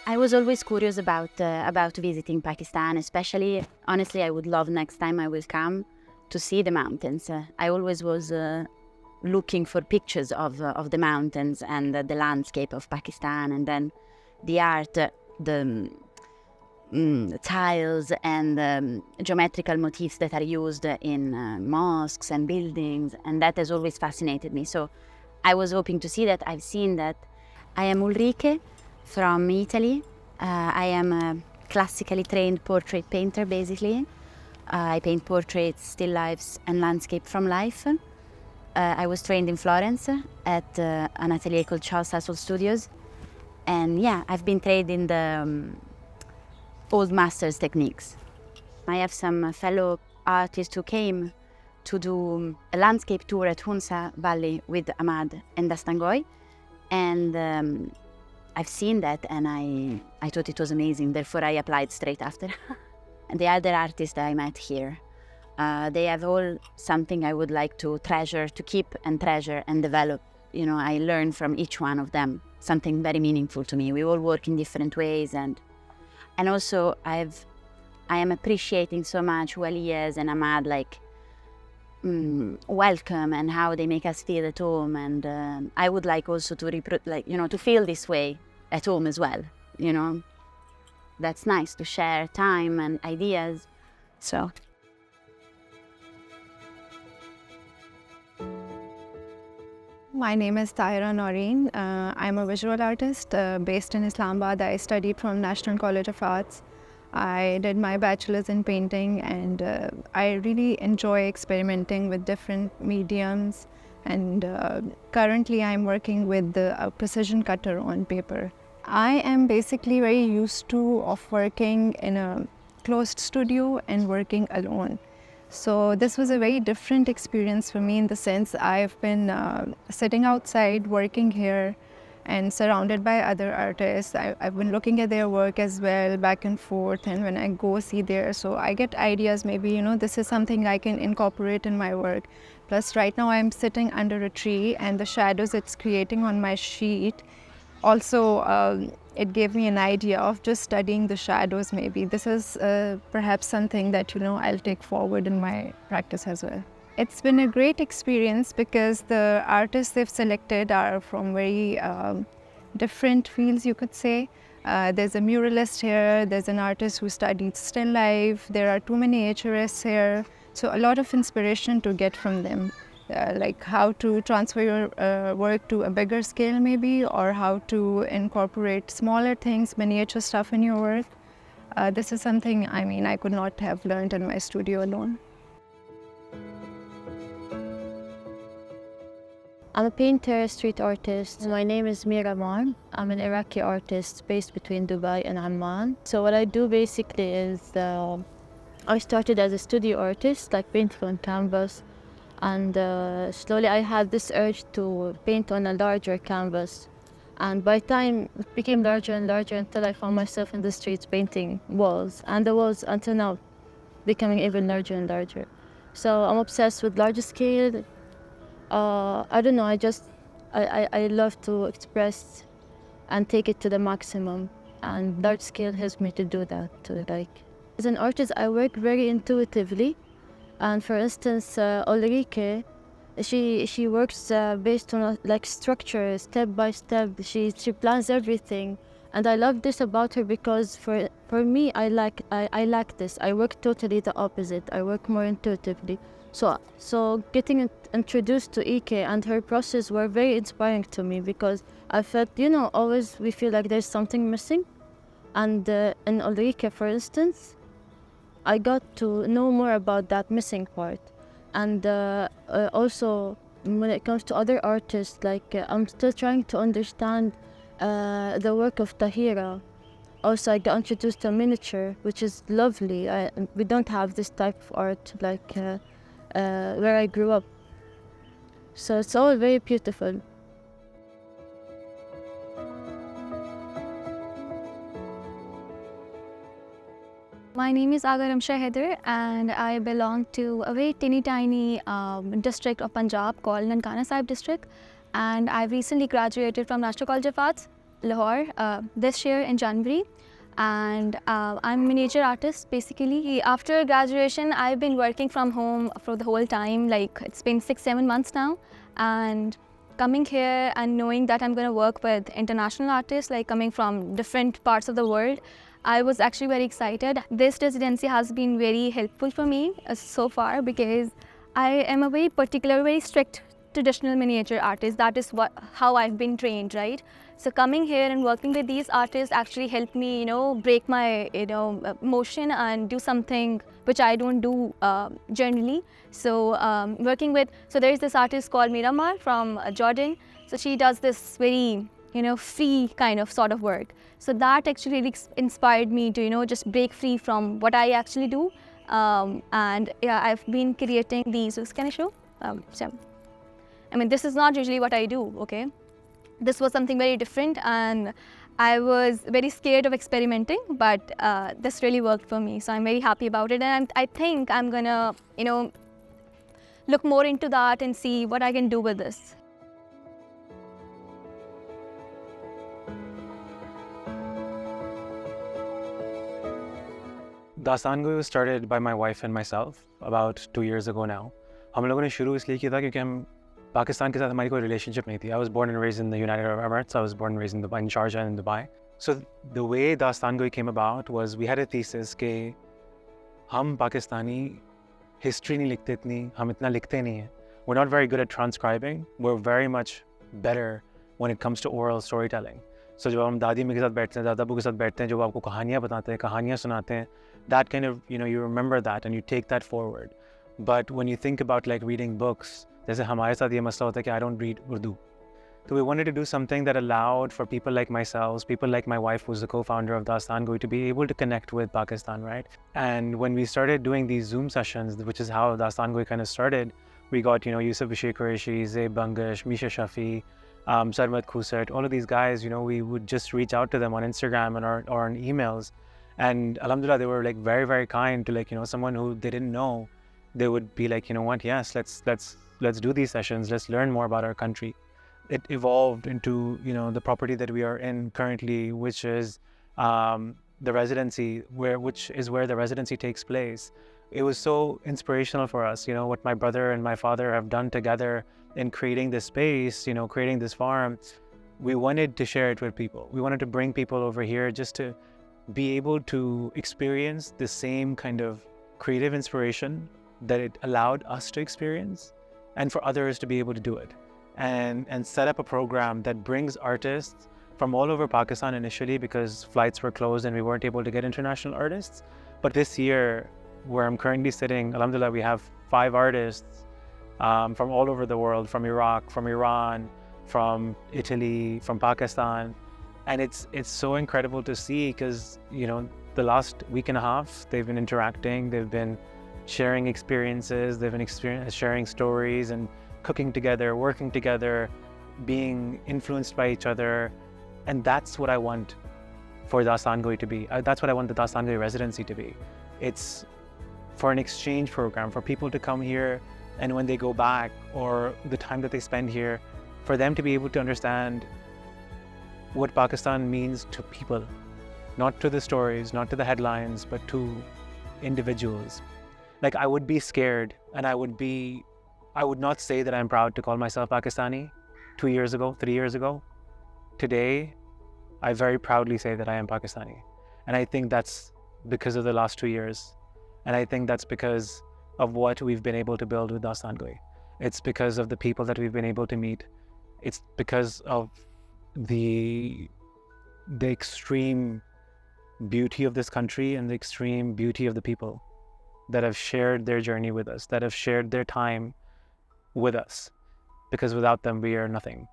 I was always curious about visiting Pakistan, especially, honestly, I would love next time I will come to see the mountains. I always was looking for pictures of the mountains and the landscape of Pakistan, and then the art, the tiles and geometrical motifs that are used in mosques and buildings, and that has always fascinated me. So I was hoping to see that. I've seen that. I am Ulrike from Italy. I am a classically trained portrait painter, basically. I paint portraits, still lifes, and landscape from life. I was trained in Florence at an atelier called Charles Sassol Studios. And yeah, I've been trained in the old masters techniques. I have some fellow artists who came to do a landscape tour at Hunza Valley with Ahmad and Dastaangoi. And I've seen that and I thought it was amazing, therefore I applied straight after. And the other artists I met here, they have all something I would like to treasure, to keep and treasure and develop. You know, I learn from each one of them something very meaningful to me. We all work in different ways, and also I am appreciating so much Walias and Ahmad, like, welcome and how they make us feel at home. And I would like also to to feel this way at home as well. You know, that's nice to share time and ideas. So. My name is Tyra Norin. I'm a visual artist based in Islamabad. I studied from National College of Arts. I did my bachelor's in painting, and I really enjoy experimenting with different mediums. And currently I'm working with a precision cutter on paper. I am basically very used to working in a closed studio and working alone. So this was a very different experience for me, in the sense I've been sitting outside working here and surrounded by other artists. I've been looking at their work as well, back and forth, and when I go see there, so I get ideas, maybe, you know, this is something I can incorporate in my work. Plus right now I'm sitting under a tree, and the shadows it's creating on my sheet, also it gave me an idea of just studying the shadows. Maybe this is perhaps something that, you know, I'll take forward in my practice as well. It's been a great experience because the artists they've selected are from very different fields, you could say. There's a muralist here, there's an artist who studied still life, there are too many HRS here, so a lot of inspiration to get from them. Like how to transfer your work to a bigger scale maybe, or how to incorporate smaller things, miniature stuff in your work. This is something, I mean, I could not have learned in my studio alone. I'm a painter, street artist. My name is Mira Mar. I'm an Iraqi artist based between Dubai and Amman. So what I do basically is, I started as a studio artist, like painting on canvas. And slowly I had this urge to paint on a larger canvas. And by time it became larger and larger until I found myself in the streets painting walls. And the walls until now becoming even larger and larger. So I'm obsessed with larger scale. I don't know, I love to express and take it to the maximum. And large scale helps me to do that too. Like, as an artist, I work very intuitively. And for instance, Ulrike, she works based on like structure, step by step. She plans everything, and I love this about her because for me, I like this. I work totally the opposite. I work more intuitively. So getting introduced to Ike and her process were very inspiring to me, because I felt, you know, always we feel like there's something missing, and in Ulrike, for instance, I got to know more about that missing part. And also, when it comes to other artists, like I'm still trying to understand the work of Tahira. Also, I got introduced to miniature, which is lovely. We don't have this type of art like where I grew up. So it's all very beautiful. My name is Aara Haider, and I belong to a very tiny district of Punjab called Nankana Sahib district. And I recently graduated from National College of Arts. Lahore this year in January. And I'm a miniature artist basically. After graduation, I've been working from home for the whole time, like it's been 6-7 months now. And coming here and knowing that I'm going to work with international artists, like coming from different parts of the world, I was actually very excited. This residency has been very helpful for me so far, because I am a very particular, very strict traditional miniature artist. That is how I've been trained, right? So coming here and working with these artists actually helped me, break my, motion and do something which I don't do generally. So so there is this artist called Mira Mar from Jordan. So she does this very, free kind of sort of work. So that actually really inspired me to, just break free from what I actually do. And yeah, I've been creating these. Can I show? I mean, this is not usually what I do, okay? This was something very different, and I was very scared of experimenting, but this really worked for me. So I'm very happy about it, and I think I'm gonna, look more into that and see what I can do with this. Dastaangoi was started by my wife and myself about 2 years ago now. हम लोगों ने शुरू इसलिए किया था क्योंकि हम पाकिस्तान के साथ हमारी कोई relationship नहीं थी. I was born and raised in the United Arab Emirates. I was born and raised in Dubai, in Sharjah and in Dubai. So the way Dastaangoi came about was we had a thesis कि हम Pakistani history नहीं लिखते इतनी, हम इतना लिखते नहीं हैं. We're not very good at transcribing. We're very much better when it comes to oral storytelling. So जब हम दादी के साथ बैठते हैं, दादा अबू के साथ बैठते हैं, जो आपको कहानियाँ बताते हैं, कहानियाँ सुनाते हैं, that kind of, you remember that and you take that forward. But when you think about like reading books, जैसे हमारे साथ ये मसला होता है कि I don't read Urdu. So we wanted to do something that allowed for people like myself, people like my wife, who's the co-founder of Dastaangoi, to be able to connect with Pakistan, right? And when we started doing these Zoom sessions, which is how Dastaangoi kind of started, we got, Yusuf Bashir Qureshi, Zaid Bangash, Misha Shafi, Sarmat Khusert, all of these guys, we would just reach out to them on Instagram and or on emails. And alhamdulillah, they were like very, very kind to like, someone who they didn't know. They would be like, what, yes, let's do these sessions. Let's learn more about our country. It evolved into, the property that we are in currently, which is the Residency, which is where the Residency takes place. It was so inspirational for us, what my brother and my father have done together in creating this space, creating this farm. We wanted to share it with people. We wanted to bring people over here just to be able to experience the same kind of creative inspiration that it allowed us to experience, and for others to be able to do it. And set up a program that brings artists from all over Pakistan initially, because flights were closed and we weren't able to get international artists. But this year, where I'm currently sitting, alhamdulillah, we have 5 artists from all over the world, from Iraq, from Iran, from Italy, from Pakistan. And it's so incredible to see, because, the last week and a half, they've been interacting, they've been sharing experiences, they've been sharing stories and cooking together, working together, being influenced by each other. And that's what I want for Dastaangoi to be. That's what I want the Dastaangoi Residency to be. It's for an exchange program, for people to come here, and when they go back, or the time that they spend here, for them to be able to understand what Pakistan means to people, not to the stories, not to the headlines, but to individuals. Like, I would be scared, and I would not say that I'm proud to call myself Pakistani 2 years ago, 3 years ago. Today, I very proudly say that I am Pakistani. And I think that's because of the last 2 years. And I think that's because of what we've been able to build with Dastaangoi. It's because of the people that we've been able to meet. It's because of the extreme beauty of this country and the extreme beauty of the people that have shared their journey with us, that have shared their time with us. Because without them, we are nothing.